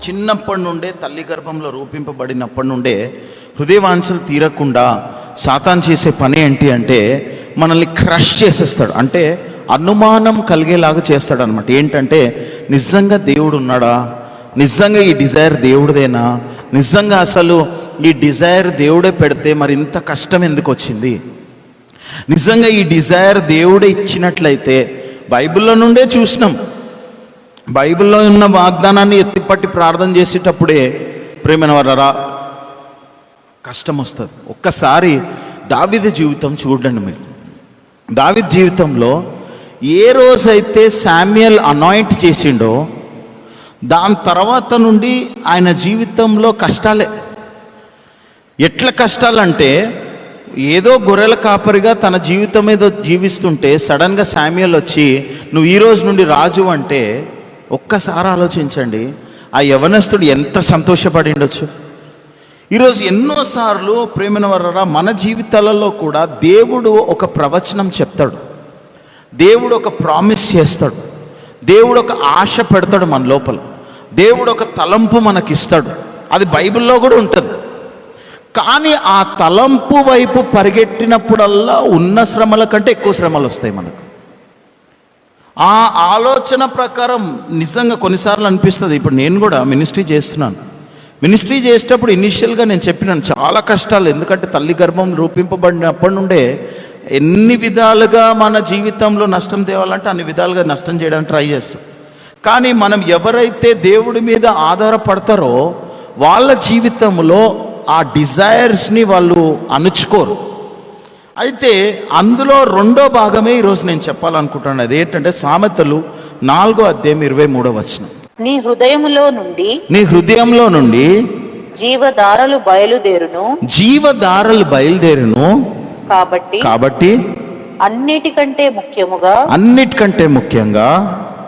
చిన్నప్పటి నుండే తల్లి గర్భంలో రూపింపబడినప్పటి నుండే హృదయవాంఛలు తీరకుండా సాతాను చేసే పని ఏంటి అంటే మనల్ని క్రష్ చేసేస్తాడు. అంటే అనుమానం కలిగేలాగా చేస్తాడు అనమాట. ఏంటంటే నిజంగా దేవుడు ఉన్నాడా, నిజంగా ఈ డిజైర్ దేవుడిదేనా, నిజంగా అసలు ఈ డిజైర్ దేవుడే పెడితే మరి ఇంత కష్టం ఎందుకు వచ్చింది, నిజంగా ఈ డిజైర్ దేవుడే ఇచ్చినట్లయితే బైబిల్లో నుండే చూసినాం. బైబిల్లో ఉన్న వాగ్దానాన్ని ఎత్తిపట్టి ప్రార్థన చేసేటప్పుడే ప్రేమైన వారరా కష్టం వస్తుంది. ఒక్కసారి దావీదు జీవితం చూడండి మీరు. దావీదు జీవితంలో ఏ రోజైతే శామ్యుయల్ అనాయింట్ చేసిండో దాని తర్వాత నుండి ఆయన జీవితంలో కష్టాలే. ఎట్లా కష్టాలంటే ఏదో గొర్రెల కాపరిగా తన జీవితం ఏదో జీవిస్తుంటే సడన్గా శామ్యుయల్ వచ్చి నువ్వు ఈ రోజు నుండి రాజు అంటే ఒక్కసారి ఆలోచించండి, ఆ యవనస్తుడు ఎంత సంతోషపడి ఉండొచ్చు. ఈరోజు ఎన్నోసార్లు ప్రేమైన వారరా మన జీవితాలలో కూడా దేవుడు ఒక ప్రవచనం చెప్తాడు, దేవుడు ఒక ప్రామిస్ చేస్తాడు, దేవుడు ఒక ఆశ పెడతాడు మన లోపల, దేవుడు ఒక తలంపు మనకిస్తాడు. అది బైబిల్లో కూడా ఉంటుంది. కానీ ఆ తలంపు వైపు పరిగెట్టినప్పుడల్లా ఉన్న శ్రమల కంటే ఎక్కువ శ్రమలు వస్తాయి మనకు. ఆ ఆలోచన ప్రకారం నిజంగా కొన్నిసార్లు అనిపిస్తుంది. ఇప్పుడు నేను కూడా మినిస్ట్రీ చేస్తున్నాను. మినిస్ట్రీ చేసేటప్పుడు ఇనిషియల్గా నేను చెప్పినాను చాలా కష్టాలు. ఎందుకంటే తల్లి గర్భం రూపింపబడినప్పటి నుండే ఎన్ని విధాలుగా మన జీవితంలో నష్టం తేవాలంటే అన్ని విధాలుగా నష్టం చేయడానికి ట్రై చేస్తాం. కానీ మనం ఎవరైతే దేవుడి మీద ఆధారపడతారో వాళ్ళ జీవితంలో ఆ డిజైర్స్ని వాళ్ళు అణుచుకోరు. అయితే అందులో రెండో భాగమే ఈరోజు నేను చెప్పాలనుకుంటున్నాను. అది ఏంటంటే సామెతలు 4:23 నీ హృదయములో నుండి జీవధారలు బయలుదేరును కాబట్టి అన్నిటికంటే ముఖ్యముగా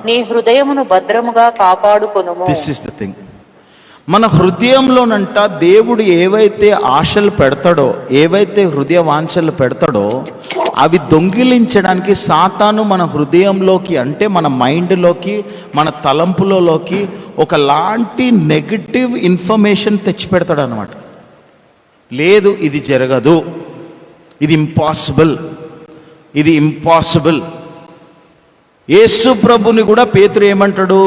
నీ హృదయమును భద్రముగా కాపాడుకొనుము. This is the thing. మన హృదయంలోనంట దేవుడు ఏవైతే ఆశలు పెడతాడో, ఏవైతే హృదయ వాంఛలు పెడతాడో అవి దొంగిలించడానికి సాతాను మన హృదయంలోకి, అంటే మన మైండ్లోకి, మన తలంపులలోకి ఒకలాంటి నెగటివ్ ఇన్ఫర్మేషన్ తెచ్చి పెడతాడు అనమాట. లేదు, ఇది జరగదు, ఇది ఇంపాసిబుల్. యేసు ప్రభుని కూడా పేతురు ఏమంటాడు,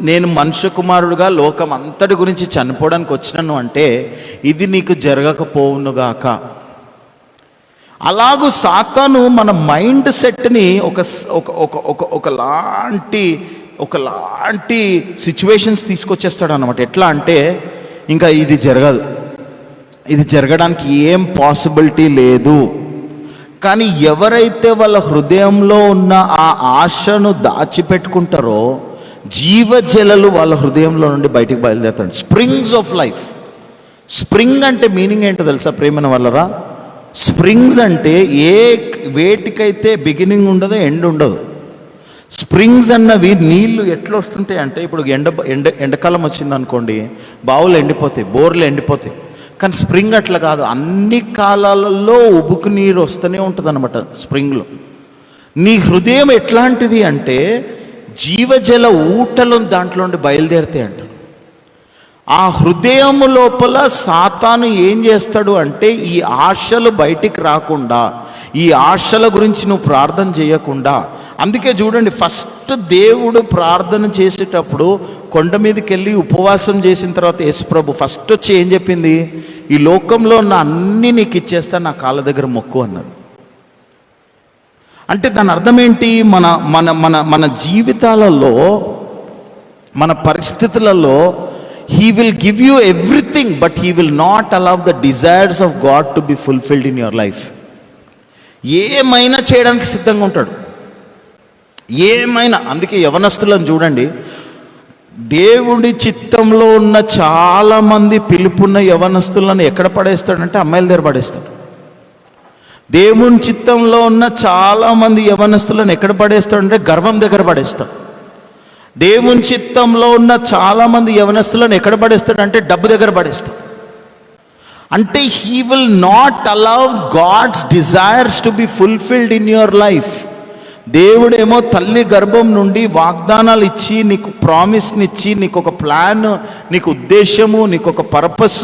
నేను మనుష్య కుమారుడుగా లోకం అంతటి గురించి చనిపోవడానికి వచ్చినాను అంటే ఇది నీకు జరగకపోవునుగాక. అలాగూ సాతాను మన మైండ్ సెట్ని ఒకలాంటి సిచ్యువేషన్స్ తీసుకొచ్చేస్తాడు అన్నమాట. ఎట్లా అంటే ఇంకా ఇది జరగదు, ఇది జరగడానికి ఏం పాసిబిలిటీ లేదు. కానీ ఎవరైతే వాళ్ళ హృదయంలో ఉన్న ఆ ఆశను దాచిపెట్టుకుంటారో జీవజలలు వాళ్ళ హృదయంలో నుండి బయటికి బయలుదేరుతాడు. Springs of life. స్ప్రింగ్ అంటే మీనింగ్ ఏంటో తెలుసా ప్రేమైన వాళ్ళరా? స్ప్రింగ్స్ అంటే ఏ వేటికైతే బిగినింగ్ ఉండదో ఎండ్ ఉండదు. స్ప్రింగ్స్ అన్నవి నీళ్లు ఎట్లా వస్తుంటాయి అంటే ఇప్పుడు ఎండాకాలం వచ్చింది అనుకోండి, బావులు ఎండిపోతాయి, బోర్లు ఎండిపోతాయి. కానీ స్ప్రింగ్ అట్లా కాదు, అన్ని కాలాలలో ఉబుకు నీరు వస్తూనే ఉంటుంది అనమాట స్ప్రింగ్లో. నీ హృదయం ఎట్లాంటిది అంటే జీవజల ఊటలు దాంట్లో నుండి బయలుదేరితే అంట. ఆ హృదయం లోపల సాతాను ఏం చేస్తాడు అంటే ఈ ఆశలు బయటికి రాకుండా, ఈ ఆశల గురించి నువ్వు ప్రార్థన చేయకుండా. అందుకే చూడండి, ఫస్ట్ దేవుడు ప్రార్థన చేసేటప్పుడు కొండ మీదకి వెళ్ళి ఉపవాసం చేసిన తర్వాత యేసుప్రభు ఫస్ట్ వచ్చి ఏం చెప్పింది, ఈ లోకంలో ఉన్న అన్నీ నీకు ఇచ్చేస్తా, నా కాళ్ళ దగ్గర మొక్కు అన్నది. అంటే దాని అర్థం ఏంటి? మన మన మన మన జీవితాలలో, మన పరిస్థితులలో He will give you everything, but He will not allow the desires of God to be fulfilled in your life. ఏమైనా చేయడానికి సిద్ధంగా ఉంటాడు, ఏమైనా. అందుకే యవనస్తులను చూడండి, దేవుడి చిత్తంలో ఉన్న చాలామంది పిలుపున్న యవనస్తులను ఎక్కడ పడేస్తాడంటే అమ్మాయిల దగ్గర పడేస్తాడు. దేవుని చిత్తంలో ఉన్న చాలామంది యవనస్తులను ఎక్కడ పడేస్తాడంటే గర్వం దగ్గర పడేస్తాడు. దేవుని చిత్తంలో ఉన్న చాలామంది యవనస్తులను ఎక్కడ పడేస్తాడంటే డబ్బు దగ్గర పడేస్తాడు. అంటే he will not allow God's desires to be fulfilled in your life. దేవుడేమో తల్లి గర్భం నుండి వాగ్దానాలు ఇచ్చి, నీకు ప్రామిస్ని ఇచ్చి, నీకు ఒక ప్లాన్, నీకు ఉద్దేశము, నీకు ఒక పర్పస్.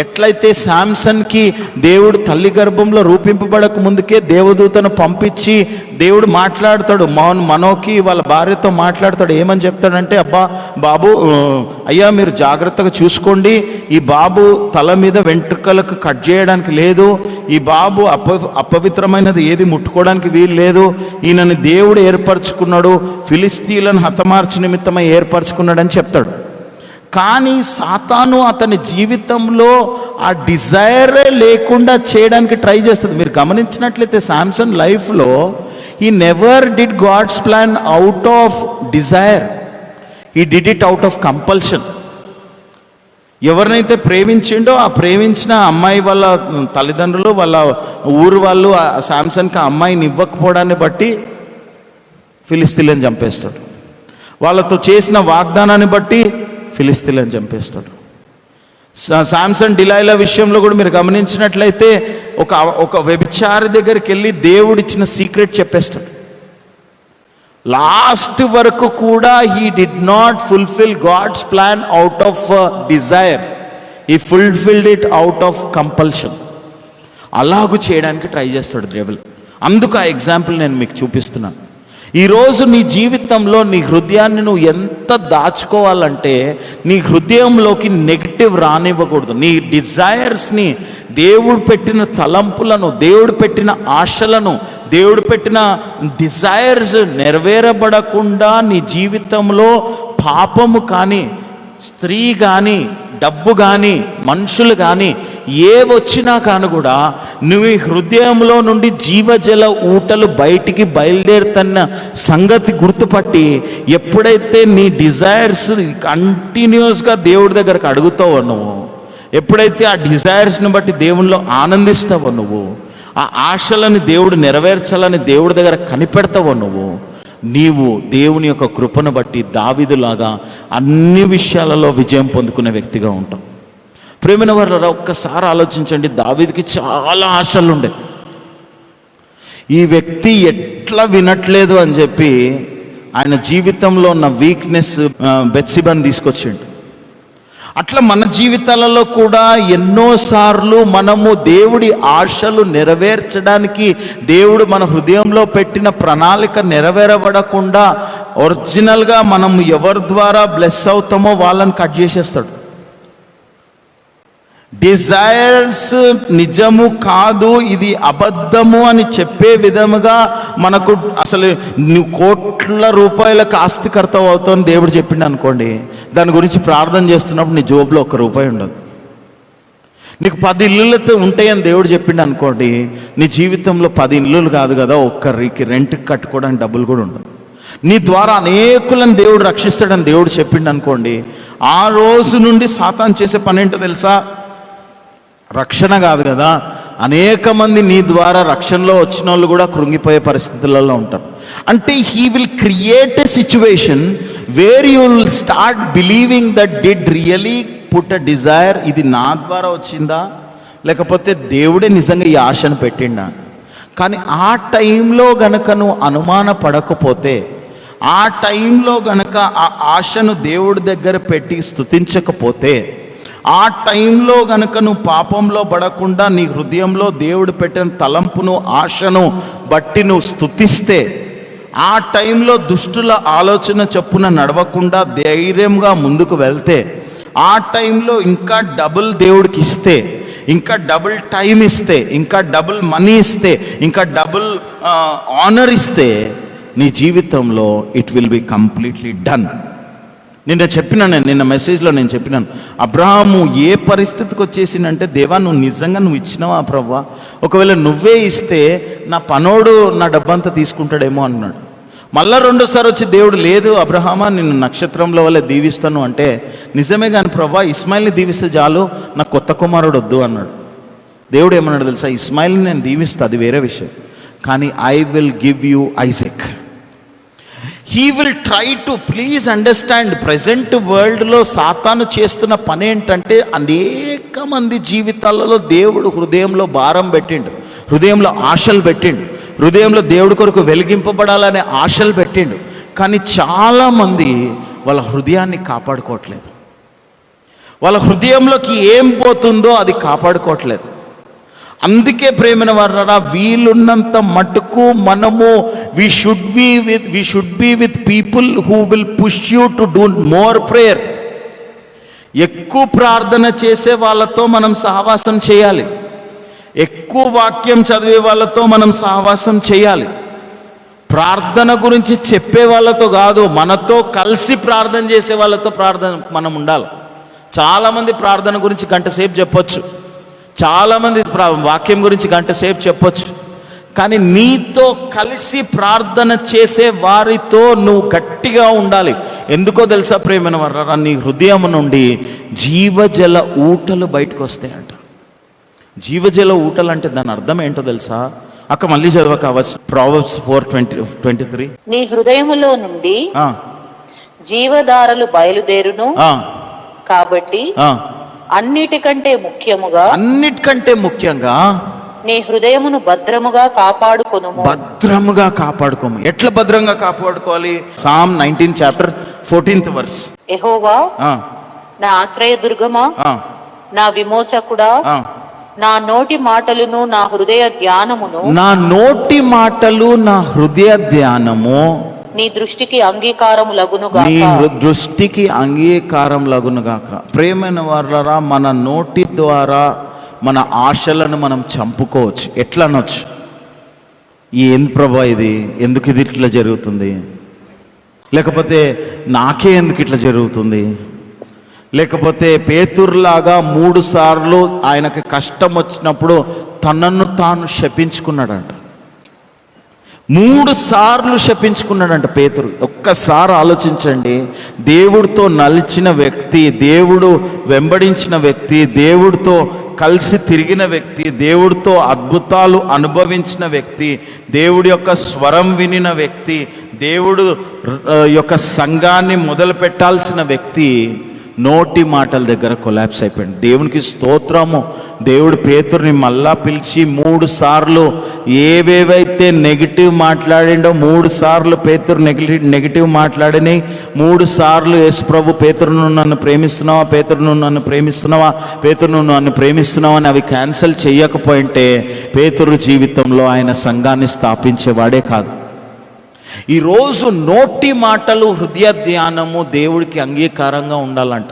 ఎట్లయితే శాంసన్కి దేవుడు తల్లి గర్భంలో రూపింపబడక ముందుకే దేవదూతను పంపించి దేవుడు మాట్లాడతాడు, మనోకి వాళ్ళ భార్యతో మాట్లాడతాడు. ఏమని చెప్తాడంటే, అబ్బా బాబు, అయ్యా మీరు జాగ్రత్తగా చూసుకోండి, ఈ బాబు తల మీద వెంట్రుకలకు కట్ చేయడానికి లేదు, ఈ బాబు అపవిత్రమైనది ఏది ముట్టుకోవడానికి వీలు లేదు, ఈయనని దేవుడు ఏర్పరచుకున్నాడు, ఫిలిస్తీన్లను హతమార్చి నిమిత్తమై ఏర్పరచుకున్నాడు అని చెప్తాడు. కానీ సాతాను అతని జీవితంలో ఆ డిజైరే లేకుండా చేయడానికి ట్రై చేస్తుంది. మీరు గమనించినట్లయితే శాంసన్ లైఫ్లో he never did God's plan out of desire, he did it out of compulsion. ఎవరినైతే ప్రేమించిండో ఆ ప్రేమించిన అమ్మాయి వాళ్ళ తల్లిదండ్రులు, వాళ్ళ ఊరు వాళ్ళు శాంసన్కి ఆ అమ్మాయిని ఇవ్వకపోవడాన్ని బట్టి ఫిలిస్తీన్లను చంపేస్తాడు. వాళ్ళతో చేసిన వాగ్దానాన్ని బట్టి ఫిలిస్తీన్లను చంపేస్తాడు. శాంసన్ డిలైలా విషయంలో కూడా మీరు గమనించినట్లయితే ఒక వ్యభిచారి దగ్గరికి వెళ్ళి దేవుడిచ్చిన సీక్రెట్ చెప్పేస్తాడు. లాస్ట్ వరకు కూడా he did not fulfil God's plan out of desire, he fulfilled it out of compulsion. అలాగూ చేయడానికి ట్రై చేస్తాడు దేవుడు. అందుకు ఆ ఎగ్జాంపుల్ నేను మీకు చూపిస్తున్నాను. ఈరోజు నీ జీవితంలో నీ హృదయాన్ని నువ్వు ఎంత దాచుకోవాలంటే, నీ హృదయంలోకి నెగిటివ్ రానివ్వకూడదు. నీ డిజైర్స్ని, దేవుడు పెట్టిన తలంపులను, దేవుడు పెట్టిన ఆశలను, దేవుడు పెట్టిన డిజైర్స్ నెరవేరబడకుండా నీ జీవితంలో పాపము కానీ, స్త్రీ కానీ, డబ్బు కానీ, మనుషులు కానీ ఏవొచ్చినా కానీ కూడా నువ్వు హృదయంలో నుండి జీవజల ఊటలు బయటికి బయలుదేరుతున్న సంగతి గుర్తుపట్టి, ఎప్పుడైతే నీ డిజైర్స్ కంటిన్యూస్గా దేవుడి దగ్గరకు అడుగుతావో నువ్వు, ఎప్పుడైతే ఆ డిజైర్స్ని బట్టి దేవునిలో ఆనందిస్తావో నువ్వు, ఆ ఆశలని దేవుడు నెరవేర్చాలని దేవుడి దగ్గర కనిపెడతావో నీవు దేవుని యొక్క కృపను బట్టి దావీదులాగా అన్ని విషయాలలో విజయం పొందుకునే వ్యక్తిగా ఉంటావు. ప్రేమైన వారు ఒక్కసారి ఆలోచించండి, దావీదుకి చాలా ఆశలు ఉండే. ఈ వ్యక్తి ఎట్లా వినట్లేదు అని చెప్పి ఆయన జీవితంలో ఉన్న వీక్నెస్ బెత్షెబాని తీసుకొచ్చిండు. అట్లా మన జీవితాలలో కూడా ఎన్నోసార్లు మనము దేవుడి ఆశలు నెరవేర్చడానికి, దేవుడు మన హృదయంలో పెట్టిన ప్రణాళిక నెరవేరబడకుండా ఒరిజినల్గా మనం ఎవరి ద్వారా బ్లెస్ అవుతామో వాళ్ళని కట్ చేసేస్తాడు. డిజైర్స్ నిజము కాదు, ఇది అబద్ధము అని చెప్పే విధముగా మనకు అసలు నువ్వు కోట్ల రూపాయలకు ఆస్తికర్త అవుతావు అని దేవుడు చెప్పిండు అనుకోండి, దాని గురించి ప్రార్థన చేస్తున్నప్పుడు నీ జోబులో ₹1 ఉండదు. నీకు 10 ఇల్లులతో ఉంటాయని దేవుడు చెప్పిండు అనుకోండి, నీ జీవితంలో 10 ఇల్లులు కాదు కదా, ఒక్కరికి రెంట్కి కట్టుకోవడానికి డబ్బులు కూడా ఉండదు. నీ ద్వారా అనేకులను దేవుడు రక్షిస్తాడని దేవుడు చెప్పిండు అనుకోండి, ఆ రోజు నుండి సాతాను చేసే పని ఏంటో తెలుసా? రక్షణ కాదు కదా, అనేక మంది నీ ద్వారా రక్షణలో వచ్చిన వాళ్ళు కూడా కృంగిపోయే పరిస్థితులలో ఉంటారు. అంటే he will create a situation where you will start believing that did really put a desire, ఇది నా ద్వారా వచ్చిందా లేకపోతే దేవుడే నిజంగా ఈ ఆశను పెట్టిండా? కానీ ఆ టైంలో గనక నువ్వు అనుమాన పడకపోతే, ఆ టైంలో గనక ఆ ఆశను దేవుడి దగ్గర పెట్టి స్తుతించకపోతే, ఆ టైంలో గనక నువ్వు పాపంలో పడకుండా నీ హృదయంలో దేవుడు పెట్టిన తలంపును, ఆశను బట్టి నువ్వు స్తుతిస్తే, ఆ టైంలో దుష్టుల ఆలోచన చొప్పున నడవకుండా ధైర్యంగా ముందుకు వెళ్తే, ఆ టైంలో ఇంకా డబుల్ దేవుడికి ఇస్తే, ఇంకా డబుల్ టైం ఇస్తే, ఇంకా డబుల్ మనీ ఇస్తే, ఇంకా డబుల్ ఆనర్ ఇస్తే, నీ జీవితంలో it will be completely done. నిన్న మెసేజ్లో నేను చెప్పినాను, అబ్రహాము ఏ పరిస్థితికి వచ్చేసిందంటే, దేవా నువ్వు నిజంగా నువ్వు ఇచ్చినావా ప్రభువా? ఒకవేళ నువ్వే ఇస్తే నా పనోడు నా డబ్బంతా తీసుకుంటాడేమో అన్నాడు. మళ్ళా రెండోసారి వచ్చి దేవుడు, లేదు అబ్రహామా నిన్ను నక్షత్రంలో వల్ల దీవిస్తాను అంటే, నిజమే కానీ ప్రభువా ఇస్మాయిల్ని దీవిస్తే చాలు, నాకు కొత్త కుమారుడు వద్దు అన్నాడు. దేవుడు ఏమన్నాడు తెలుసా? ఇస్మాయిల్ని నేను దీవిస్తా, అది వేరే విషయం, కానీ I will give you Isaac. He will try to, please understand, present వరల్డ్లో సాతాను చేస్తున్న పని ఏంటంటే, అనేక మంది జీవితాలలో దేవుడు హృదయంలో భారం పెట్టిండు, హృదయంలో ఆశలు పెట్టిండు. హృదయంలో దేవుడి కొరకు వెలిగింపబడాలనే ఆశలు పెట్టిండు. కానీ చాలామంది వాళ్ళ హృదయాన్ని కాపాడుకోవట్లేదు. వాళ్ళ హృదయంలోకి ఏం పోతుందో అది కాపాడుకోవట్లేదు. అందుకే ప్రేమైన వారరా, వీలున్నంత మట్టుకు మనము we should be with people who will push you to do more prayer. ఎక్కువ ప్రార్థన చేసే వాళ్ళతో మనం సహవాసం చేయాలి. ఎక్కువ వాక్యం చదివే వాళ్ళతో మనం సహవాసం చేయాలి. ప్రార్థన గురించి చెప్పే వాళ్ళతో కాదు, మనతో కలిసి ప్రార్థన చేసే వాళ్ళతో మనం ఉండాలి. చాలామంది ప్రార్థన గురించి గంట సేపు చెప్పొచ్చు, చాలామంది వాక్యం గురించి గంట సేపు చెప్పొచ్చు, కానీ నీతో కలిసి ప్రార్థన చేసే వారితో నువ్వు గట్టిగా ఉండాలి. ఎందుకో తెలుసా ప్రేమైన వారరా, నీ హృదయం నుండి జీవజల ఊటలు బయటకు వస్తాయంట. జీవజల ఊటలు అంటే దాని అర్థం ఏంటో తెలుసా? అక్క మళ్ళీ చదవకావచ్చు. Proverbs 4:23. నీ హృదయములో నుండి జీవధారలు బయలుదేరును, కాబట్టి అన్నిటికంటే ముఖ్యంగా నీ హృదయమును భద్రముగా కాపాడుకోము. ఎట్లా భద్రంగా కాపాడుకోవాలి? Psalm 19:14. యెహోవా నా ఆశ్రయదుర్గమా, నా విమోచకుడా, నా నోటి మాటలును నా హృదయ ధ్యానము నీ దృష్టికి అంగీకారం లగునుగాక. ప్రేమైన వారలారా, మన నోటి ద్వారా మన ఆశలను మనం చంపుకోవచ్చు. ఎట్లా అనొచ్చు? ఏం ప్రభా ఇది, ఎందుకు ఇది ఇట్లా జరుగుతుంది, లేకపోతే నాకే ఎందుకు ఇట్లా జరుగుతుంది, లేకపోతే పేతురులాగా 3 సార్లు ఆయనకి కష్టం వచ్చినప్పుడు తనను తాను శపించుకున్నాడంట. 3 సార్లు శపించుకున్నాడంట పేతురు. ఒక్కసారి ఆలోచించండి. దేవుడితో నలిచిన వ్యక్తి, దేవుడు వెంబడించిన వ్యక్తి, దేవుడితో కలిసి తిరిగిన వ్యక్తి, దేవుడితో అద్భుతాలు అనుభవించిన వ్యక్తి, దేవుడి యొక్క స్వరం వినిన వ్యక్తి, దేవుడు యొక్క సంఘాన్ని మొదలు పెట్టాల్సిన వ్యక్తి నోటి మాటల దగ్గర కొలాప్స్ అయిపోయింది. దేవునికి స్తోత్రము. దేవుడు పేతురుని మళ్ళా పిలిచి 3 సార్లు ఏవేవైతే నెగిటివ్ మాట్లాడిండో 3 సార్లు పేతురు నెగిటివ్ మాట్లాడిని. 3 సార్లు యేసు ప్రభు పేతురును నన్ను ప్రేమిస్తున్నావా, పేతురును నన్ను ప్రేమిస్తున్నావా, పేతురును నన్ను ప్రేమిస్తున్నావా అని అవి క్యాన్సిల్ చేయకపోయింటే పేతురు జీవితంలో ఆయన సంఘాన్ని స్థాపించేవాడే కాదు. ఈరోజు నోటి మాటలు, హృదయ ధ్యానము దేవుడికి అంగీకారంగా ఉండాలంట.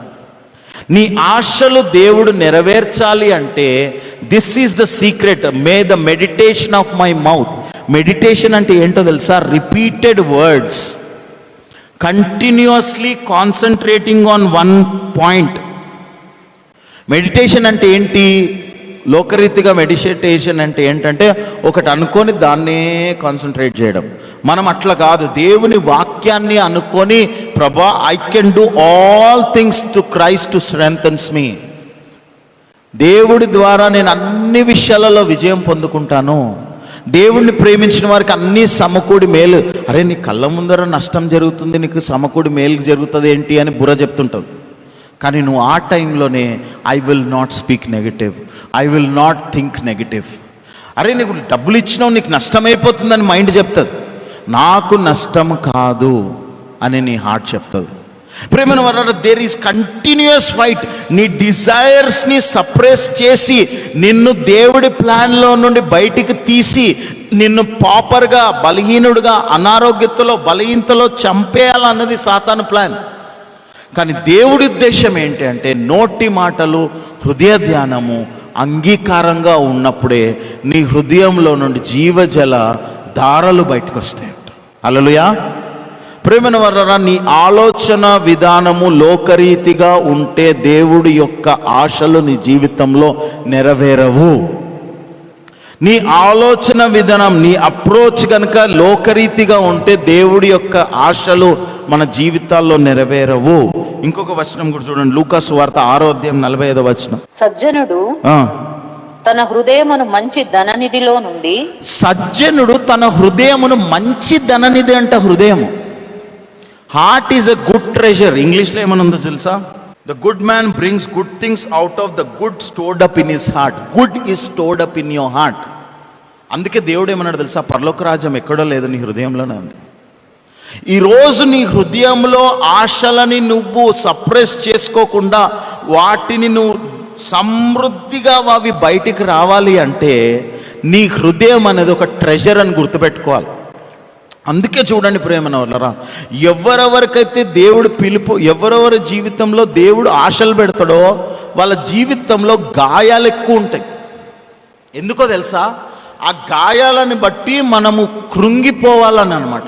నీ ఆశలు దేవుడు నెరవేర్చాలి అంటే this is the secret. May the meditation of my mouth. Meditation అంటే ఏంటో తెలుసా? Repeated words, continuously concentrating on one point. Meditation అంటే ఏంటి? లోకరీతిగా మెడిటేషన్ అంటే ఏంటంటే ఒకటి అనుకొని దాన్నే కాన్సన్ట్రేట్ చేయడం. మనం అట్లా కాదు. దేవుని వాక్యాన్ని అనుకొని, ప్రభా I can do all things to Christ to strengthens me. దేవుడి ద్వారా నేను అన్ని విషయాలలో విజయం పొందుకుంటాను. దేవుణ్ణి ప్రేమించిన వారికి అన్నీ సమకూడి మేలు. అరే నీ కళ్ళ ముందర నష్టం జరుగుతుంది, నీకు సమకూడి మేలు జరుగుతుంది ఏంటి అని బుర్ర చెప్తుంటుంది. కానీ నువ్వు ఆ టైంలోనే I will not speak negative, I will not think negative. అరే నీకు డబ్బులు ఇచ్చినావు, నీకు నష్టమైపోతుందని మైండ్ చెప్తుంది. నాకు నష్టం కాదు అని నీ హార్ట్ చెప్తుంది. ప్రేమైన వారలారా, దేర్ ఈస్ కంటిన్యూస్ ఫైట్. నీ డిజైర్స్ని సప్రెస్ చేసి నిన్ను దేవుడి ప్లాన్లో నుండి బయటికి తీసి నిన్ను పాపర్గా, బలహీనుడుగా, అనారోగ్యతలో, బలహీనతలో చంపేయాలన్నది సాతాను ప్లాన్. కానీ దేవుడి ఉద్దేశం ఏంటి అంటే నోటి మాటలు, హృదయ ధ్యానము అంగీకారంగా ఉన్నప్పుడే నీ హృదయంలో నుండి జీవజల ధారలు బయటకు వస్తాయంట. హల్లెలూయా. ప్రేమైన వారలారా, నీ ఆలోచన విధానము లోకరీతిగా ఉంటే దేవుడి యొక్క ఆశలు నీ జీవితంలో నెరవేరవు. నీ ఆలోచన విధానం, నీ అప్రోచ్ కనుక లోకరీతిగా ఉంటే దేవుడి యొక్క ఆశలు మన జీవితాల్లో నెరవేరవు. ఇంకొక వచనం కూడా చూడండి, లూకా సువార్త 6:45. సజ్జనుడు తన హృదయమును మంచి ధననిధిలో నుండి, సజ్జనుడు తన హృదయమును మంచి ధననిధి అంట. హృదయము, heart is a good treasure. ఇంగ్లీష్లో ఏమనుందో తెలుసా? The good man brings good things out of the good stored up in his heart. Good is stored up in your heart. అందుకే దేవుడు ఏమన్నాడు తెలుసా, పరలోక రాజ్యం ఎక్కడో లేదు, నీ హృదయంలోనే ఉంది. ఈరోజు నీ హృదయంలో ఆశలని నువ్వు సప్రెస్ చేసుకోకుండా వాటిని నువ్వు సమృద్ధిగా అవి బయటికి రావాలి అంటే నీ హృదయం అనేది ఒక ట్రెజర్ అని గుర్తుపెట్టుకోవాలి. అందుకే చూడండి ప్రేమన వాళ్ళరా, ఎవరెవరికైతే దేవుడు పిలుపు, ఎవరెవరి జీవితంలో దేవుడు ఆశలు పెడతాడో వాళ్ళ జీవితంలో గాయాలు ఎక్కువ ఉంటాయి. ఎందుకో తెలుసా, ఆ గాయాలని బట్టి మనము కృంగిపోవాలని అన్నమాట.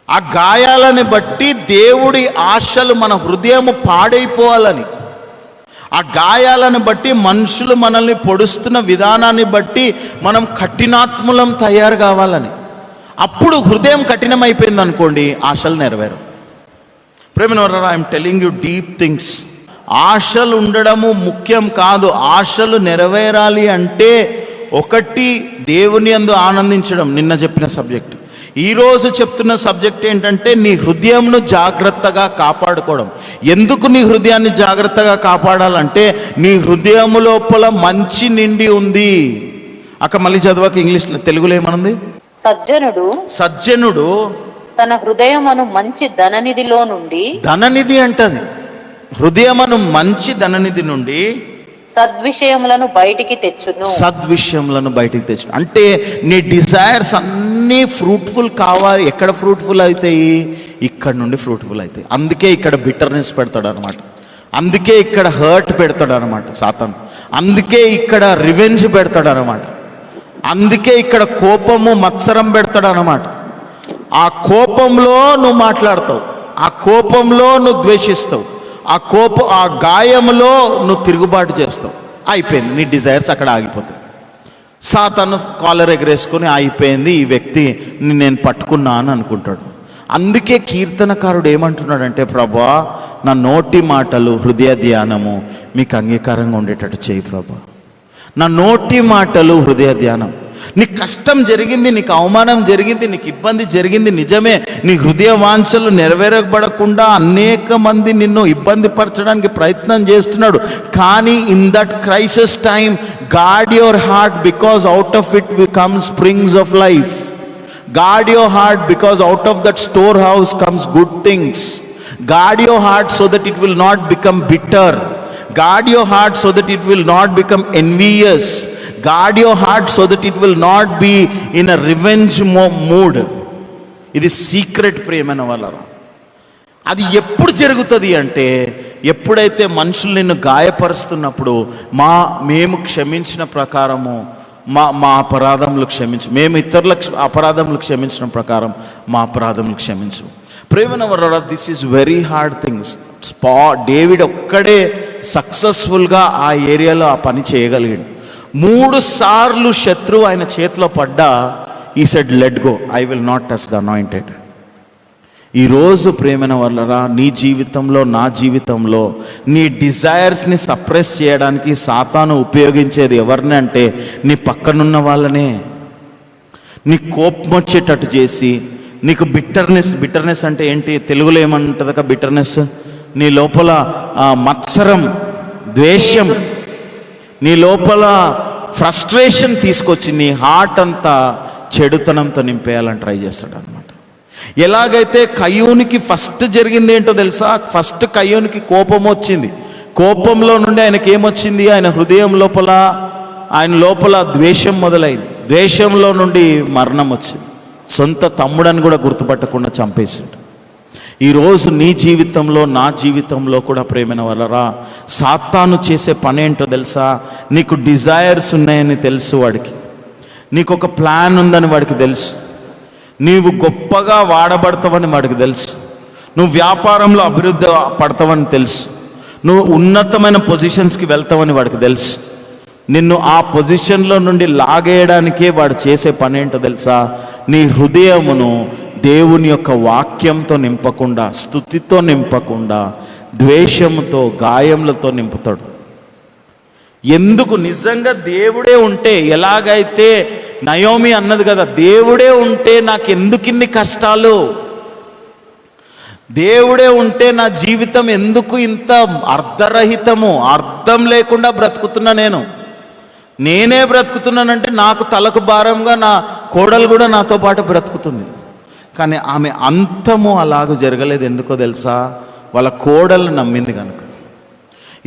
ఆ గాయాలని బట్టి దేవుడి ఆశలు మన హృదయము పాడైపోవాలని, ఆ గాయాలను బట్టి మనుషులు మనల్ని పొడుస్తున్న విధానాన్ని బట్టి మనం కఠినాత్ములం తయారు కావాలని. అప్పుడు హృదయం కఠినమైపోయింది అనుకోండి, ఆశలు నెరవేరు. ప్రేమనవరా, I'm telling you deep things. ఆశలు ఉండడము ముఖ్యం కాదు. ఆశలు నెరవేరాలి అంటే ఒకటి దేవుని యందు ఆనందించడం, నిన్న చెప్పిన సబ్జెక్ట్. ఈరోజు చెప్తున్న సబ్జెక్ట్ ఏంటంటే నీ హృదయంను జాగ్రత్తగా కాపాడుకోవడం. ఎందుకు నీ హృదయాన్ని జాగ్రత్తగా కాపాడాలంటే నీ హృదయము లోపల మంచి నిండి ఉంది. అక్క మళ్ళీ చదవక, ఇంగ్లీష్లో, తెలుగులో ఏమనుంది? సజ్జనుడు తన హృదయమును మంచి ధననిధిలో నుండి, ధననిధి అంటది, హృదయమును మంచి ధననిధి నుండి సద్విషయములను బయటికి తెచ్చును. సద్విషయములను బయటికి తెచ్చును అంటే నీ డిజైర్స్ అన్నీ ఫ్రూట్ఫుల్ కావాలి. ఎక్కడ ఫ్రూట్ఫుల్ అవుతాయి? ఇక్కడ నుండి ఫ్రూట్ఫుల్ అవుతాయి. అందుకే ఇక్కడ బిటర్నెస్ పెడతాడు అనమాట. అందుకే ఇక్కడ హర్ట్ పెడతాడు అనమాట సాతాను. అందుకే ఇక్కడ రివెంజ్ పెడతాడు అనమాట. అందుకే ఇక్కడ కోపము, మత్సరం పెడతాడు అనమాట. ఆ కోపంలో నువ్వు మాట్లాడతావు, ఆ కోపంలో నువ్వు ద్వేషిస్తావు, ఆ గాయంలో నువ్వు తిరుగుబాటు చేస్తావు. అయిపోయింది, నీ డిజైర్స్ అక్కడ ఆగిపోతాయి. సాతాను కాలర్ ఎగరేసుకొని అయిపోయింది, ఈ వ్యక్తి నేను పట్టుకున్నా అని అనుకుంటాడు. అందుకే కీర్తనకారుడు ఏమంటున్నాడంటే, ప్రభా నా నోటి మాటలు, హృదయ ధ్యానము మీకు అంగీకారంగా ఉండేటట్టు చేయి ప్రభా. నా నోటి మాటలు, హృదయ ధ్యానం. నీకు కష్టం జరిగింది, నీకు అవమానం జరిగింది, నీకు ఇబ్బంది జరిగింది, నిజమే. నీ హృదయ వాంఛలు నెరవేరబడకుండా అనేక మంది నిన్ను ఇబ్బంది పరచడానికి ప్రయత్నం చేస్తున్నాడు. కానీ in that crisis time guard your heart, because out of it will come springs of life. Guard your heart because out of that storehouse comes good things. Guard your heart so that it will not become bitter. Guard your heart so that it will not become envious. Guard your heart so that it will not be in a revenge mood. ఇది secret ప్రేమైన వాళ్ళరా. అది ఎప్పుడు జరుగుతుంది అంటే, ఎప్పుడైతే మనుషులు నిన్ను గాయపరుస్తున్నప్పుడు మేము క్షమించిన ప్రకారము మా అపరాధములు క్షమించు, మేము ఇతరుల అపరాధములు క్షమించిన ప్రకారం మా అపరాధములు క్షమించు. ప్రేమైన వాళ్ళరా, this is very hard things. David ఒక్కడే సక్సెస్ఫుల్గా ఆ ఏరియాలో ఆ పని చేయగలిగాడు. 3 సార్లు శత్రువు ఆయన చేతిలో పడ్డా ఈ said let go, I will not touch the anointed. ఈరోజు ప్రేమైన వాళ్ళరా, నీ జీవితంలో, నా జీవితంలో నీ డిజైర్స్ని సప్రెస్ చేయడానికి సాతాను ఉపయోగించేది ఎవరిని అంటే నీ పక్కనున్న వాళ్ళనే. నీ కోపం వచ్చేటట్టు చేసి, నీకు బిటర్నెస్ అంటే ఏంటి? తెలుగులో ఏమంటుందక బిటర్నెస్? నీ లోపల మత్సరం, ద్వేషం, నీ లోపల ఫ్రస్ట్రేషన్ తీసుకొచ్చి నీ హార్ట్ అంతా చెడుతనంతో నింపేయాలని ట్రై చేస్తాడు అనమాట. ఎలాగైతే కయ్యూనికి ఫస్ట్ జరిగింది ఏంటో తెలుసా? ఫస్ట్ కయ్యూనికి కోపం వచ్చింది. కోపంలో నుండి ఆయనకి ఏమొచ్చింది? ఆయన హృదయం లోపల, ఆయన లోపల ద్వేషం మొదలైంది. ద్వేషంలో నుండి మరణం వచ్చింది. సొంత తమ్ముడని కూడా గుర్తుపట్టకుండా చంపేసాడు. ఈరోజు నీ జీవితంలో, నా జీవితంలో కూడా ప్రేమైన వాళ్ళరా, సాతాను చేసే పని ఏంటో తెలుసా? నీకు డిజైర్స్ ఉన్నాయని తెలుసు వాడికి, నీకు ఒక ప్లాన్ ఉందని వాడికి తెలుసు, నీవు గొప్పగా వాడబడతావని వాడికి తెలుసు, నువ్వు వ్యాపారంలో అభివృద్ధి పడతావని తెలుసు, నువ్వు ఉన్నతమైన పొజిషన్స్కి వెళ్తావని వాడికి తెలుసు. నిన్ను ఆ పొజిషన్లో నుండి లాగేయడానికే వాడు చేసే పని ఏంటో తెలుసా? నీ హృదయమును దేవుని యొక్క వాక్యంతో నింపకుండా, స్తుతితో నింపకుండా, ద్వేషంతో, గాయములతో నింపుతాడు. ఎందుకు? నిజంగా దేవుడే ఉంటే, ఎలాగైతే నయోమి అన్నది కదా, దేవుడే ఉంటే నాకు ఎందుకు ఇన్ని కష్టాలు, దేవుడే ఉంటే నా జీవితం ఎందుకు ఇంత అర్ధరహితము, అర్థం లేకుండా బ్రతుకుతున్నా నేను. నేనే బ్రతుకుతున్నానంటే నాకు తలకు భారంగా నా కోడలు కూడా నాతో పాటు బ్రతుకుతుంది. కానీ ఆమె అంతము అలాగూ జరగలేదు. ఎందుకో తెలుసా? వాళ్ళ కోడలు నమ్మింది కనుక.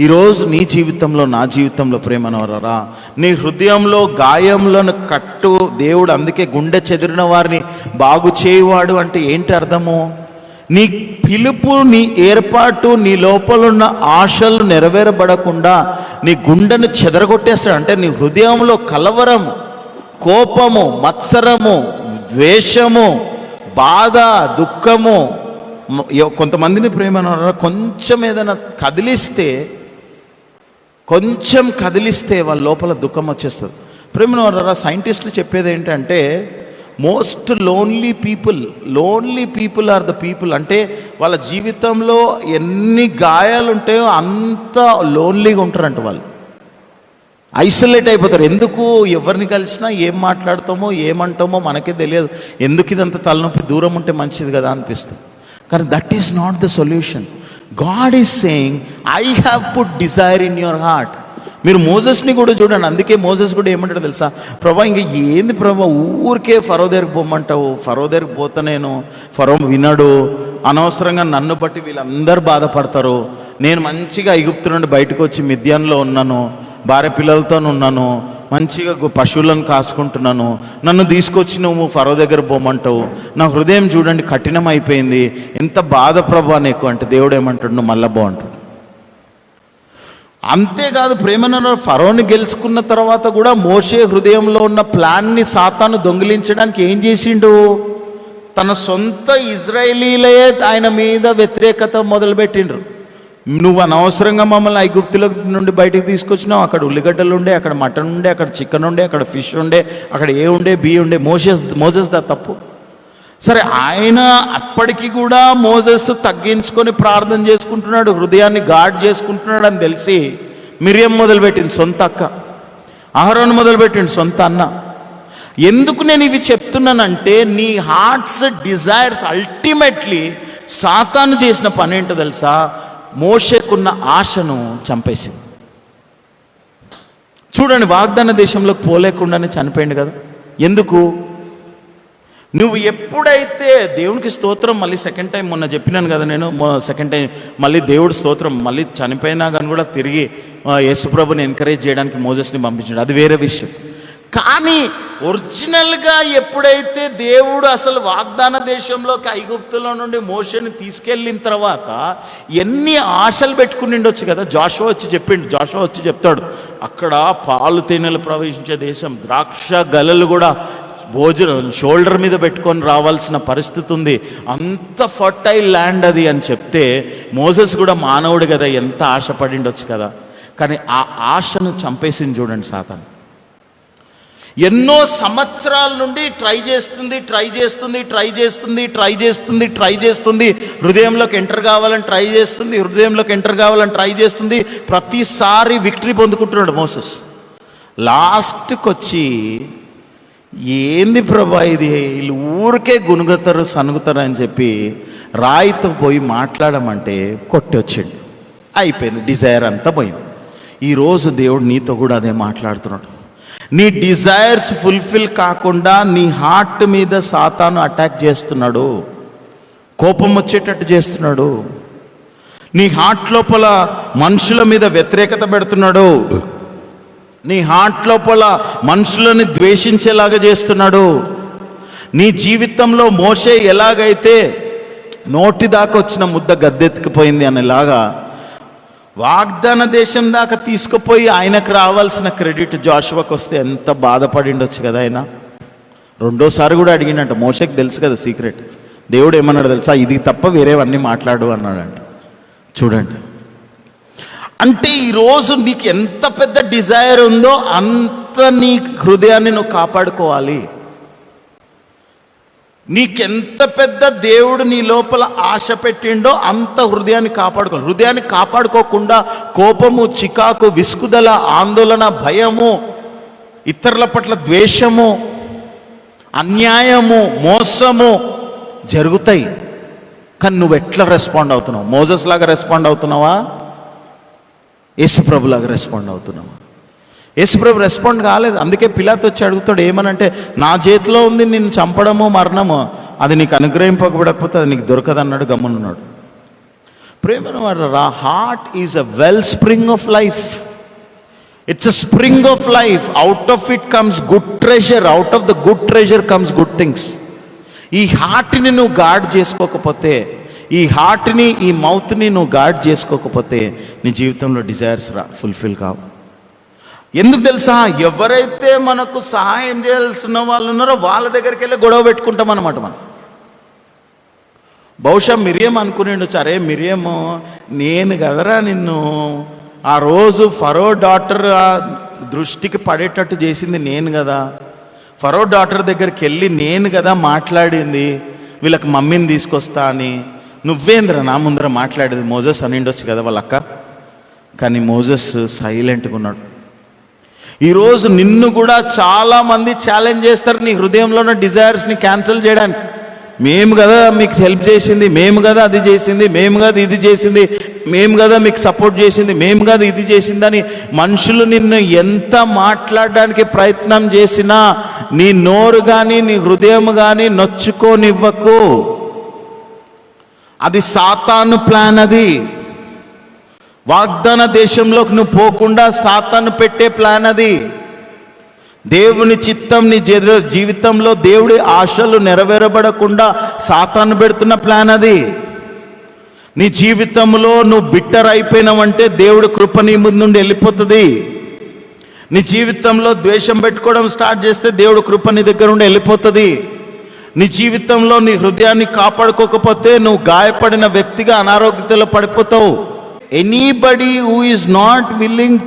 ఈరోజు నీ జీవితంలో, నా జీవితంలో ప్రేమనవరా, నీ హృదయంలో గాయంలను కట్టు దేవుడు. అందుకే గుండె చెదిరిన వారిని బాగు చేయువాడు అంటే ఏంటి అర్థము? నీ పిలుపు, నీ ఏర్పాటు, నీ లోపలున్న ఆశలు నెరవేరబడకుండా నీ గుండెను చెదరగొట్టేస్తాడు. అంటే నీ హృదయంలో కలవరము, కోపము, మత్సరము, ద్వేషము, బాధ, దుఃఖము. కొంతమందిని ప్రేమనవరా కొంచెం ఏదైనా కదిలిస్తే వాళ్ళ లోపల దుఃఖం వచ్చేస్తుంది. ప్రేమనవరా సైంటిస్టులు చెప్పేది ఏంటంటే most lonely people are the people. అంటే వాళ్ళ జీవితంలో ఎన్ని గాయాలు ఉంటాయో అంత లోన్లీగా ఉంటారంట. వాళ్ళు ఐసోలేట్ అయిపోతారు. ఎందుకు? ఎవరిని కలిసినా ఏం మాట్లాడతామో ఏమంటామో మనకే తెలియదు. ఎందుకు ఇదంతా తలనొప్పి? దూరం ఉంటే మంచిది కదా అనిపిస్తుంది. కానీ that is not the solution. God is saying I have put desire in your heart. మీరు మోజెస్ని కూడా చూడండి. అందుకే మోజెస్ కూడా ఏమంటాడు తెలుసా? ప్రభా ఇంక ఏంది ప్రభా, ఊరికే ఫరో దగ్గరికి పోమంటావు. ఫరో దగ్గరికి పోతా నేను, ఫరో వినడు, అనవసరంగా నన్ను బట్టి వీళ్ళందరూ బాధపడతారు. నేను మంచిగా ఐగుప్తు నుండి బయటకు వచ్చి మిద్యాన్లో ఉన్నాను, భార్య పిల్లలతో ఉన్నాను, మంచిగా పశువులను కాసుకుంటున్నాను, నన్ను తీసుకొచ్చి నువ్వు ఫరో దగ్గర పోమంటావు. నా హృదయం చూడండి కఠినం అయిపోయింది, ఎంత బాధ ప్రభా నీకు అంటే దేవుడు ఏమంటాడు? నువ్వు మళ్ళా బాగుంటాడు. అంతేకాదు ప్రేమను ఫరోని గెలుచుకున్న తర్వాత కూడా మోషే హృదయంలో ఉన్న ప్లాన్ని సాతాను దొంగిలించడానికి ఏం చేసిండు? తన సొంత ఇజ్రాయేలీలే ఆయన మీద వ్యతిరేకత మొదలుపెట్టిండ్రు. నువ్వు అనవసరంగా మమ్మల్ని ఐగుప్తుల నుండి బయటకు తీసుకొచ్చినావు. అక్కడ ఉల్లిగడ్డలు ఉండే, అక్కడ మటన్ ఉండే, అక్కడ చికెన్ ఉండే, అక్కడ ఫిష్ ఉండే, అక్కడ ఏ ఉండే, బి ఉండే. మోసెస్ దా తప్పు. సరే, ఆయన అప్పటికి కూడా మోసెస్ తగ్గించుకొని ప్రార్థన చేసుకుంటున్నాడు, హృదయాన్ని గాడ్ చేసుకుంటున్నాడు అని తెలిసి మిరియం మొదలుపెట్టింది సొంత అక్క, అహరోను మొదలుపెట్టిండు సొంత అన్న. ఎందుకు నేను ఇవి చెప్తున్నానంటే నీ హార్ట్స్ డిజైర్స్ అల్టిమేట్లీ సాతాను చేసిన పని ఏంటో తెలుసా? మోషేకున్న ఆశను చంపేసింది. చూడండి, వాగ్దాన దేశంలోకి పోలేకుండానే చనిపోయింది కదా. ఎందుకు? నువ్వు ఎప్పుడైతే దేవునికి స్తోత్రం, మళ్ళీ సెకండ్ టైం మొన్న చెప్పినాను కదా నేను, సెకండ్ టైం మళ్ళీ దేవుడు స్తోత్రం, మళ్ళీ చనిపోయినా కానీ కూడా తిరిగి యేసుప్రభుని ఎంకరేజ్ చేయడానికి మోజెస్ని పంపించాడు, అది వేరే విషయం. కానీ ఒరిజినల్గా ఎప్పుడైతే దేవుడు అసలు వాగ్దాన దేశంలోకి ఐగుప్తులో నుండి మోషేని తీసుకెళ్ళిన తర్వాత ఎన్ని ఆశలు పెట్టుకుని ఉండొచ్చు కదా. జాషువా వచ్చి చెప్తాడు, అక్కడ పాలు తేనెలు ప్రవేశించే దేశం, ద్రాక్ష గలలు కూడా భోజనం షోల్డర్ మీద పెట్టుకొని రావాల్సిన పరిస్థితి ఉంది, అంత ఫర్టైల్ ల్యాండ్ అది అని చెప్తే మోసెస్ కూడా మానవుడు కదా, ఎంత ఆశపడిండొచ్చు కదా. కానీ ఆ ఆశను చంపేసింది చూడండి సాతాను. ఎన్నో సంవత్సరాల నుండి ట్రై చేస్తుంది, హృదయంలోకి ఎంటర్ కావాలని ట్రై చేస్తుంది, ప్రతిసారి విక్టరీ పొందుకుంటున్నాడు మోసెస్. లాస్ట్కి వచ్చి ఏంది ప్రభా ఇది, వీళ్ళు ఊరికే గునుగుతారు సనుగుతారు అని చెప్పి రాయితో పోయి మాట్లాడమంటే కొట్టి వచ్చిండు. అయిపోయింది, డిజైర్ అంతా పోయింది. ఈరోజు దేవుడు నీతో కూడా అదే మాట్లాడుతున్నాడు. నీ డిజైర్స్ ఫుల్ఫిల్ కాకుండా నీ హార్ట్ మీద సాతాను అటాక్ చేస్తున్నాడు, కోపం వచ్చేటట్టు చేస్తున్నాడు, నీ హార్ట్ లోపల మనుషుల మీద వ్యతిరేకత పెడుతున్నాడు, నీ హార్ట్ లోపల మనుషులని ద్వేషించేలాగా చేస్తున్నాడు. నీ జీవితంలో మోషే ఎలాగైతే నోటి దాకా వచ్చిన ముద్ద గద్దెత్తికిపోయింది అనేలాగా వాగ్దాన దేశం దాకా తీసుకుపోయి ఆయనకు రావాల్సిన క్రెడిట్ జాషువాకు వస్తే ఎంత బాధపడిండొచ్చు కదా. ఆయన రెండోసారి కూడా అడిగిండంట. మోషేకి తెలుసు కదా సీక్రెట్. దేవుడు ఏమన్నాడు తెలుసా? ఇది తప్ప వేరేవన్నీ మాట్లాడు అన్నాడంట. చూడండి, అంటే ఈరోజు నీకు ఎంత పెద్ద డిజైర్ ఉందో అంత నీ హృదయాన్ని నువ్వు కాపాడుకోవాలి. నీకెంత పెద్ద దేవుడు నీ లోపల ఆశ పెట్టిండో అంత హృదయాన్ని కాపాడుకోవాలి. హృదయాన్ని కాపాడుకోకుండా కోపము, చికాకు, విసుగుదల, ఆందోళన, భయము, ఇతరుల పట్ల ద్వేషము, అన్యాయము, మోసము జరుగుతాయి. కానీ నువ్వు ఎట్లా రెస్పాండ్ అవుతున్నావు? మోసెస్ లాగా రెస్పాండ్ అవుతున్నావా? యేసుప్రభులాగా రెస్పాండ్ అవుతున్నావా? యేసుప్రభు రెస్పాండ్ కాలేదు. అందుకే పిలాతు వచ్చి అడుగుతాడు ఏమనంటే, నా చేతిలో ఉంది నిన్ను చంపడము మరణము, అది నీకు అనుగ్రహింపబడకపోతే అది నీకు దొరకదన్నాడు. గమ్మునున్నాడు. ప్రేమ వారరా, heart is a well spring of life. It's a spring of life. Out of it comes good treasure. Out of the good treasure comes good things. ఈ హార్ట్ని నువ్వు గార్డ్ చేసుకోకపోతే, ఈ హార్ట్ని, ఈ మౌత్ని నువ్వు గార్డ్ చేసుకోకపోతే నీ జీవితంలో డిజైర్స్ ఫుల్ఫిల్ కావు. ఎందుకు తెలుసా? ఎవరైతే మనకు సహాయం చేయాల్సిన వాళ్ళు ఉన్నారో వాళ్ళ దగ్గరికి వెళ్ళి గొడవ పెట్టుకుంటాం అన్నమాట. మనం బహుశా మిరియం అనుకునేండు, సరే మిరియము నేను కదరా నిన్ను ఆ రోజు ఫరో డాటర్ దృష్టికి పడేటట్టు చేసింది నేను కదా, ఫరో డాటర్ దగ్గరికి వెళ్ళి నేను కదా మాట్లాడింది వీళ్ళకి మమ్మీని తీసుకొస్తా అని, నువ్వేంద్ర నా ముందర మాట్లాడేది, మోజెస్ అనిండొచ్చు కదా వాళ్ళ అక్క. కానీ మోజెస్ సైలెంట్గా ఉన్నాడు. ఈరోజు నిన్ను కూడా చాలామంది ఛాలెంజ్ చేస్తారు నీ హృదయంలో ఉన్న డిజైర్స్ని క్యాన్సిల్ చేయడానికి. మేము కదా మీకు హెల్ప్ చేసింది, మేము కదా అది చేసింది, మేము కదా ఇది చేసింది, మేము కదా మీకు సపోర్ట్ చేసింది, మేము కదా ఇది చేసిందని మనుషులు నిన్ను ఎంత మాట్లాడడానికి ప్రయత్నం చేసినా నీ నోరు కానీ నీ హృదయం కానీ నొచ్చుకోనివ్వకు. అది సాతాను ప్లాన్. అది వాగ్దాన దేశంలోకి నువ్వు పోకుండా సాతాను పెట్టే ప్లాన్. అది దేవుని చిత్తం నీ జీవితంలో దేవుడి ఆశలు నెరవేరబడకుండా సాతాను పెడుతున్న ప్లాన్. అది నీ జీవితంలో నువ్వు బిట్టర్ అయిపోయినావంటే దేవుడి కృప నీ ముందు నుండి వెళ్ళిపోతుంది. నీ జీవితంలో ద్వేషం పెట్టుకోవడం స్టార్ట్ చేస్తే దేవుడి కృప నీ దగ్గర నుండి వెళ్ళిపోతుంది. నీ జీవితంలో నీ హృదయాన్ని కాపాడుకోకపోతే నువ్వు గాయపడిన వ్యక్తిగా అనారోగ్యతలో పడిపోతావు. Anybody who is not willing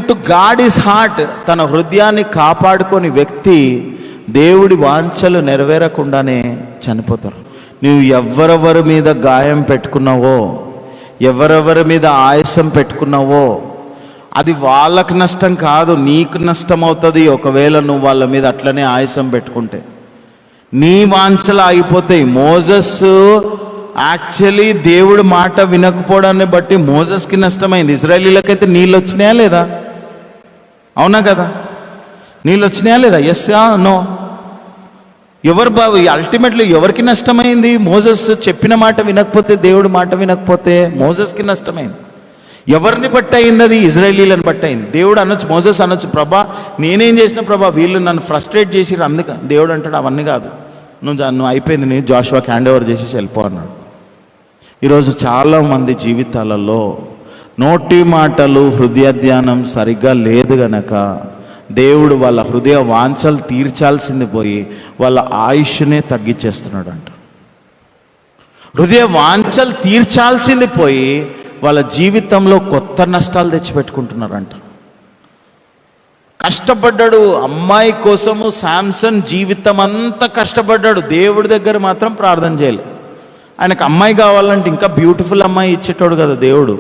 to guard his heart, తన హృదయాన్ని కాపాడుకొని వ్యక్తి దేవుడి వాంఛలు నెరవేరకుండానే చనిపోతారు. నువ్వు ఎవరెవరి మీద గాయం పెట్టుకున్నావో, ఎవరెవరి మీద ఆయాసం పెట్టుకున్నావో అది వాళ్ళకి నష్టం కాదు, నీకు నష్టం అవుతుంది. ఒకవేళ నువ్వు వాళ్ళ మీద అట్లనే ఆయాసం పెట్టుకుంటే నీ వాంఛలు ఆగిపోతాయి. మోజెస్ యాక్చువల్లీ దేవుడి మాట వినకపోవడాన్ని బట్టి మోజెస్కి నష్టమైంది. ఇజ్రాయేలీలకైతే నీళ్ళు వచ్చినాయా లేదా? అవునా కదా? నీళ్ళు వచ్చినాయా లేదా? Yes no? ఎవరు బాబు అల్టిమేట్లీ ఎవరికి నష్టమైంది? మోజెస్ చెప్పిన మాట వినకపోతే, దేవుడి మాట వినకపోతే మోజెస్కి నష్టమైంది. ఎవరిని బట్టి అయింది? అది ఇజ్రాయేలీలను బట్టి అయింది. దేవుడు అనొచ్చు, మోజెస్ అనొచ్చు, ప్రభా నేనేం చేసిన ప్రభా, వీళ్ళు నన్ను ఫ్రస్ట్రేట్ చేసిరు. అందుక దేవుడు అంటాడు అవన్నీ కాదు, నువ్వు అయిపోయింది, నేను జాషువాకి హ్యాండ్ ఓవర్ చేసి వెళ్ళిపో అన్నాడు. ఈరోజు చాలామంది జీవితాలలో నోటి మాటలు, హృదయ ధ్యానం సరిగ్గా లేదు గనక దేవుడు వాళ్ళ హృదయ వాంఛలు తీర్చాల్సింది పోయి వాళ్ళ ఆయుష్నే తగ్గించేస్తున్నాడు అంట. హృదయ వాంఛలు తీర్చాల్సింది పోయి వాళ్ళ జీవితంలో కొత్త నష్టాలు తెచ్చిపెట్టుకుంటున్నారంట. కష్టపడ్డాడు అమ్మాయి కోసము, శాంసన్ జీవితం అంతా కష్టపడ్డాడు, దేవుడి దగ్గర మాత్రం ప్రార్థన చేయలేదు. ఆయనకు అమ్మాయి కావాలంటే ఇంకా బ్యూటిఫుల్ అమ్మాయి ఇచ్చేటోడు కదా దేవుడు.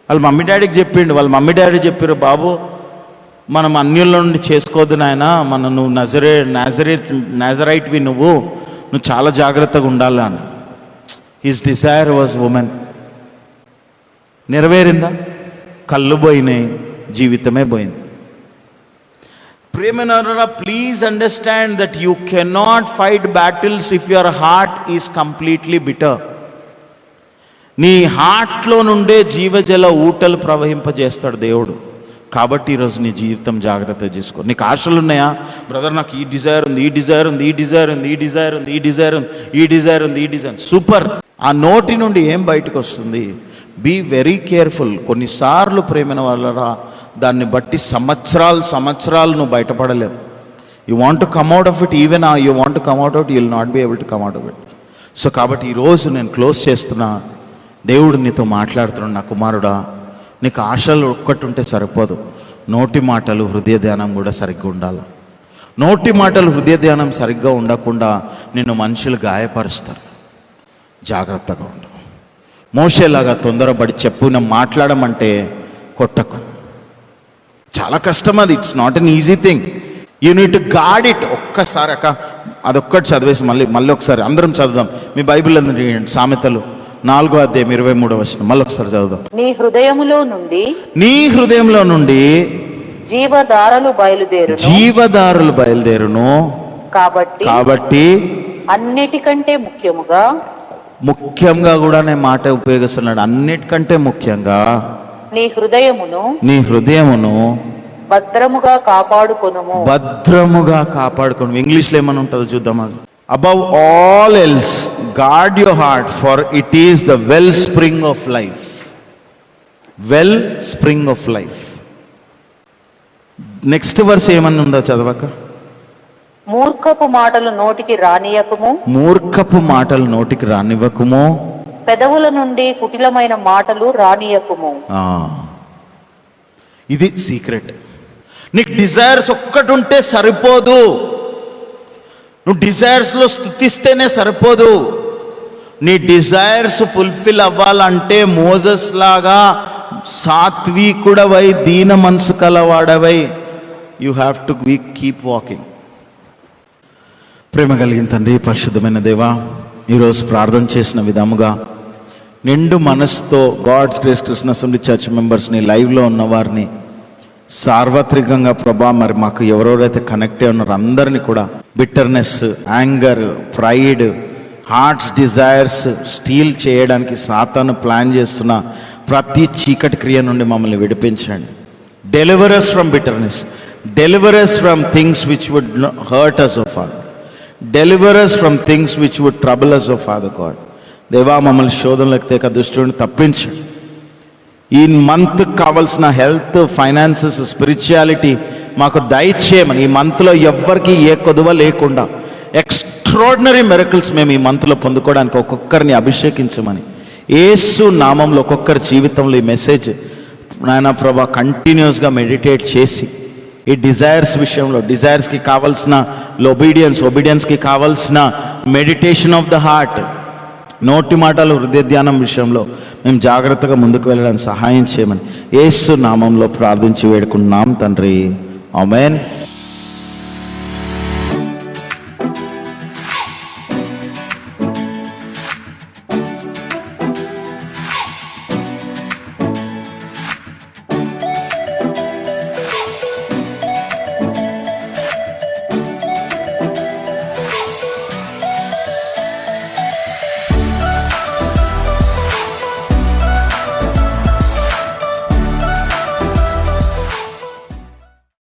వాళ్ళ మమ్మీ డాడీకి చెప్పిండు, వాళ్ళ మమ్మీ డాడీ చెప్పారు, బాబు మనం అన్యుల నుండి చేసుకోవద్దు నాయన, నువ్వు నాజరైట్వి, నువ్వు చాలా జాగ్రత్తగా ఉండాలి అని. His desire was women. నెరవేరిందా? కళ్ళు పోయినాయి, జీవితమే పోయింది. ప్రియమైనవారా, please understand that you cannot fight battles if your heart is completely bitter. నీ హార్ట్లో నుండే జీవజల ఊటలు ప్రవహింపజేస్తాడు దేవుడు. కాబట్టి ఈరోజు నీ జీవితం జాగ్రత్త చేసుకో. నీకు ఆశలు ఉన్నాయా? బ్రదర్ నాకు ఈ డిజైర్ ఉంది, ఈ డిజైర్ ఉంది, ఈ డిజైర్ ఉంది, ఈ డిజైర్ ఉంది, ఈ డిజైర్ ఉంది, ఈ డిజైర్ ఉంది, ఈ డిజైర్, సూపర్. ఆ నోటి నుండి ఏం బయటకు వస్తుంది? Be very careful. కొన్నిసార్లు ప్రేమైన వాళ్ళరా దాన్ని బట్టి సంవత్సరాలు నువ్వు బయటపడలేవు. You want to come out of it, even you want to come out you will not be able to come out of it. So కాబట్టి ఈరోజు నేను క్లోజ్ చేస్తున్నా. దేవుడు నీతో మాట్లాడుతున్నాడు, నా కుమారుడా, నీకు ఆశలు ఒక్కటి ఉంటే సరిపోదు, నోటి మాటలు హృదయ ధ్యానం కూడా సరిగ్గా ఉండాలి. నోటి మాటలు హృదయ ధ్యానం సరిగ్గా ఉండకుండా నిన్ను మనుషులు గాయపరుస్తారు. జాగ్రత్తగా ఉండు. మోషేలాగా తొందరపడి చెప్పున మాట్లాడమంటే కొట్టకు. చాలా కష్టం అది. It's not an easy thing. You need to guard it. ఒక్కసారి అదొక్కటి చదివేసి మళ్ళీ ఒకసారి అందరం చదువుదాం. మీ బైబిల్ అందరూ సామెతలు 4వ అధ్యాయం 23వ వచనం మళ్ళీ ఒకసారి చదువుదాం. నీ హృదయములో నుండి నీ హృదయంలో నుండి జీవధారలు బయలుదేరును జీవదారులు బయలుదేరును. కాబట్టి అన్నిటికంటే ముఖ్యంగా కూడా నేను మాట ఉపయోగిస్తున్నాడు. అన్నిటికంటే ముఖ్యంగా నీ హృదయమును భద్రముగా కాపాడుకొనుము. ఇంగ్లీష్లో ఏమని ఉంటుందో చూద్దాం. అది above all else guard your heart for it is the well spring of life. Well spring of life. Next verse ఏమని ఉందో చదవక. మూర్ఖపు మాటలు నోటికి రానివ్వకుము. పెదవుల నుండి కుటిలమైన మాటలు రానియకుము. ఇది సీక్రెట్. నీకు డిజైర్స్ ఒక్కటి ఉంటే సరిపోదు. నువ్వు డిజైర్స్లో స్తుతిస్తేనే సరిపోదు. నీ డిజైర్స్ ఫుల్ఫిల్ అవ్వాలంటే మోజస్ లాగా సాత్వికుడవై దీన మనసు కలవాడవై you have to keep walking. ప్రేమ కలిగిన తండ్రి, పరిశుద్ధమైన దేవా, ఈరోజు ప్రార్థన చేసిన విధముగా నిండు మనసుతో God's grace Christian assembly church మెంబర్స్ని, లైవ్లో ఉన్న వారిని, సార్వత్రికంగా ప్రభా మరి మాకు ఎవరెవరైతే కనెక్ట్ అయి ఉన్నారో అందరినీ కూడా bitterness, anger, pride, hearts desires steal చేయడానికి సాతాను ప్లాన్ చేస్తున్న ప్రతి చీకటి క్రియ నుండి మమ్మల్ని విడిపించండి. Deliver us from bitterness, deliver us from things which would hurt us, O father. Deliver us from things which would trouble us, O father God. దేవా, మమ్మల్ని శోధనలకు తేక దుష్టుని తప్పించండి. ఈ మంత్ కావాల్సిన హెల్త్, ఫైనాన్సెస్, స్పిరిచువాలిటీ మాకు దయచేయమని, ఈ మంత్లో ఎవ్వరికి ఏ కొదువ లేకుండా ఎక్స్ట్రాడినరీ మిరకల్స్ మేము ఈ మంత్లో పొందుకోవడానికి ఒక్కొక్కరిని అభిషేకించమని యేసు నామంలో ఒక్కొక్కరి జీవితంలో ఈ మెసేజ్ నాయన ప్రభా కంటిన్యూస్గా మెడిటేట్ చేసి ఈ డిజైర్స్ విషయంలో, డిజైర్స్కి కావాల్సిన ఒబీడియన్స్కి కావాల్సిన మెడిటేషన్ ఆఫ్ ద హార్ట్, నోటి మాటలు, హృదయ ధ్యానం విషయంలో మేము జాగ్రత్తగా ముందుకు వెళ్ళడానికి సహాయం చేయమని యేసు నామంలో ప్రార్థించి వేడుకుంటున్నాం తండ్రి. ఆమేన్.